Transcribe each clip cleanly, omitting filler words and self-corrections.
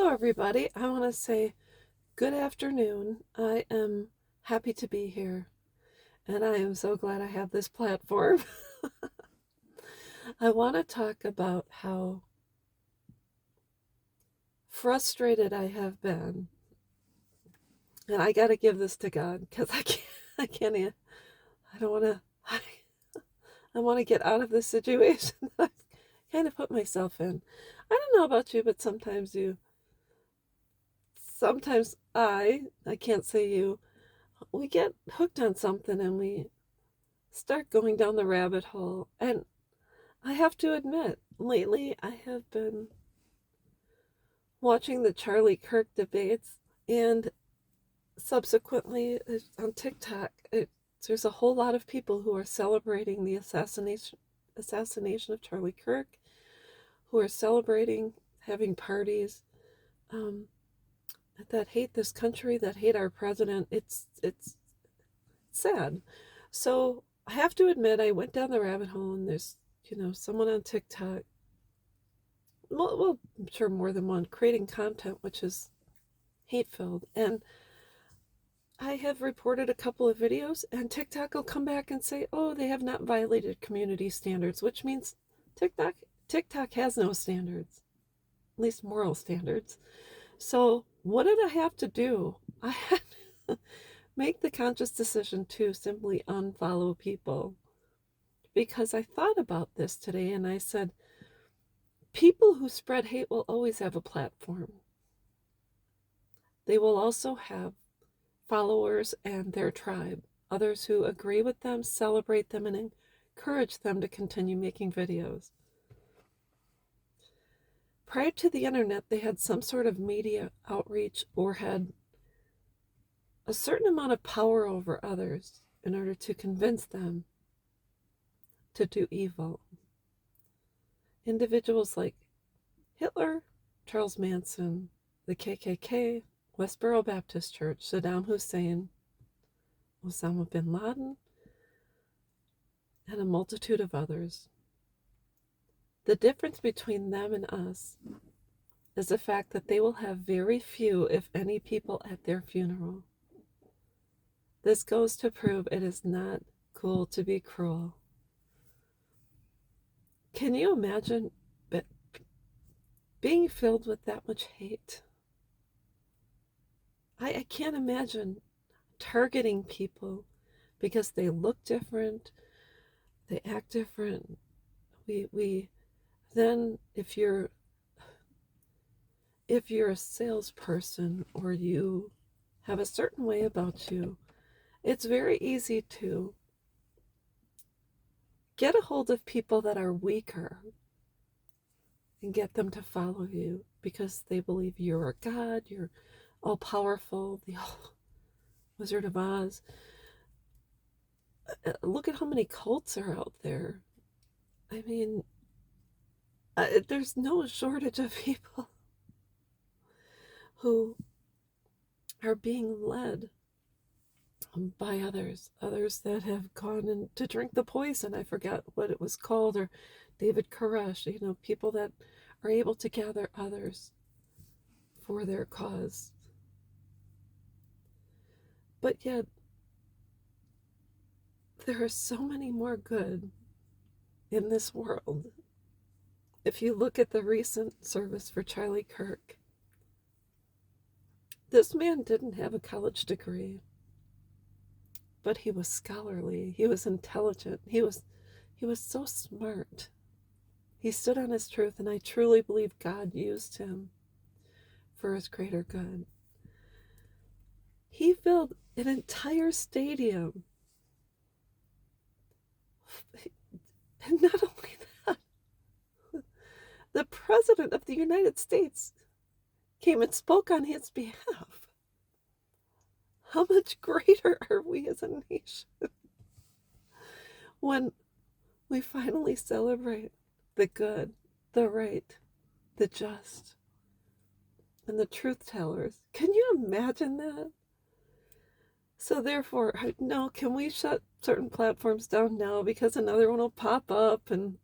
Hello, everybody. I want to say good afternoon. I am happy to be here, and I am so glad I have this platform. I want to talk about how frustrated I have been, and I got to give this to God because I can't, I don't want to, I want to get out of this situation that I've kind of put myself in. I don't know about you, but sometimes I can't say you, we get hooked on something and we start going down the rabbit hole. And I have to admit, lately I have been watching the Charlie Kirk debates, and subsequently on TikTok, there's a whole lot of people who are celebrating the assassination of Charlie Kirk, who are celebrating having parties that hate this country, that hate our president. It's sad. So I have to admit, I went down the rabbit hole, and there's someone on TikTok, well, I'm sure more than one, creating content which is hate filled. And I have reported a couple of videos, and TikTok will come back and say, "Oh, they have not violated community standards," which means TikTok has no standards, at least moral standards. So what did I have to do? I had to make the conscious decision to simply unfollow people, because I thought about this today and I said, people who spread hate will always have a platform. They will also have followers and their tribe, others who agree with them, celebrate them, and encourage them to continue making videos. Prior to the internet, they had some sort of media outreach or had a certain amount of power over others in order to convince them to do evil. Individuals like Hitler, Charles Manson, the KKK, Westboro Baptist Church, Saddam Hussein, Osama bin Laden, and a multitude of others. The difference between them and us is the fact that they will have very few, if any, people at their funeral. This goes to prove it is not cool to be cruel. Can you imagine being filled with that much hate? I can't imagine targeting people because they look different, they act different. We then, if you're a salesperson or you have a certain way about you, it's very easy to get a hold of people that are weaker and get them to follow you because they believe you're a god, you're all powerful, the Wizard of Oz. Look at how many cults are out there. I mean, there's no shortage of people who are being led by others that have gone in to drink the poison. I forgot what it was called, or David Koresh, people that are able to gather others for their cause. But yet, there are so many more good in this world. If you look at the recent service for Charlie Kirk, this man didn't have a college degree, but he was scholarly, he was intelligent, he was so smart. He stood on his truth, and I truly believe God used him for his greater good. He filled an entire stadium. And not only that, the President of the United States came and spoke on his behalf. How much greater are we as a nation when we finally celebrate the good, the right, the just, and the truth tellers? Can you imagine that? So therefore, no, can we shut certain platforms down now because another one will pop up and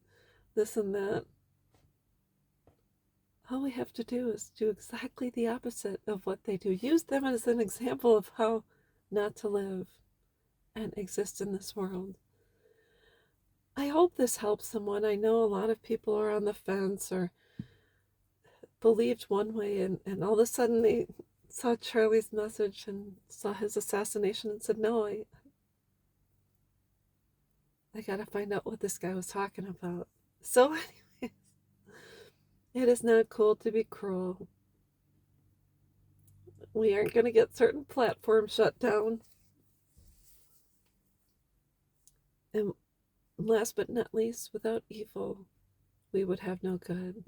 this and that? All we have to do is do exactly the opposite of what they do. Use them as an example of how not to live and exist in this world. I hope this helps someone. I know a lot of people are on the fence or believed one way, and all of a sudden they saw Charlie's message and saw his assassination and said, no, I gotta find out what this guy was talking about. So, anyways, it is not cool to be cruel. We aren't going to get certain platforms shut down. And last but not least, without evil, we would have no good.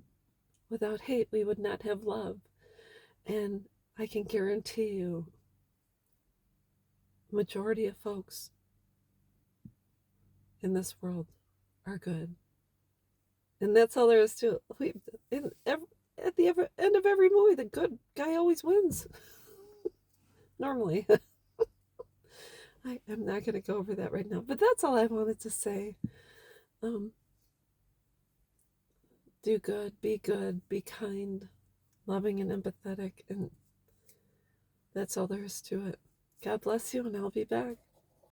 Without hate, we would not have love. And I can guarantee you, majority of folks in this world are good. And that's all there is to it. At the end of every movie, the good guy always wins. Normally. I'm not going to go over that right now. But that's all I wanted to say. Do good, be kind, loving, and empathetic. And that's all there is to it. God bless you, and I'll be back.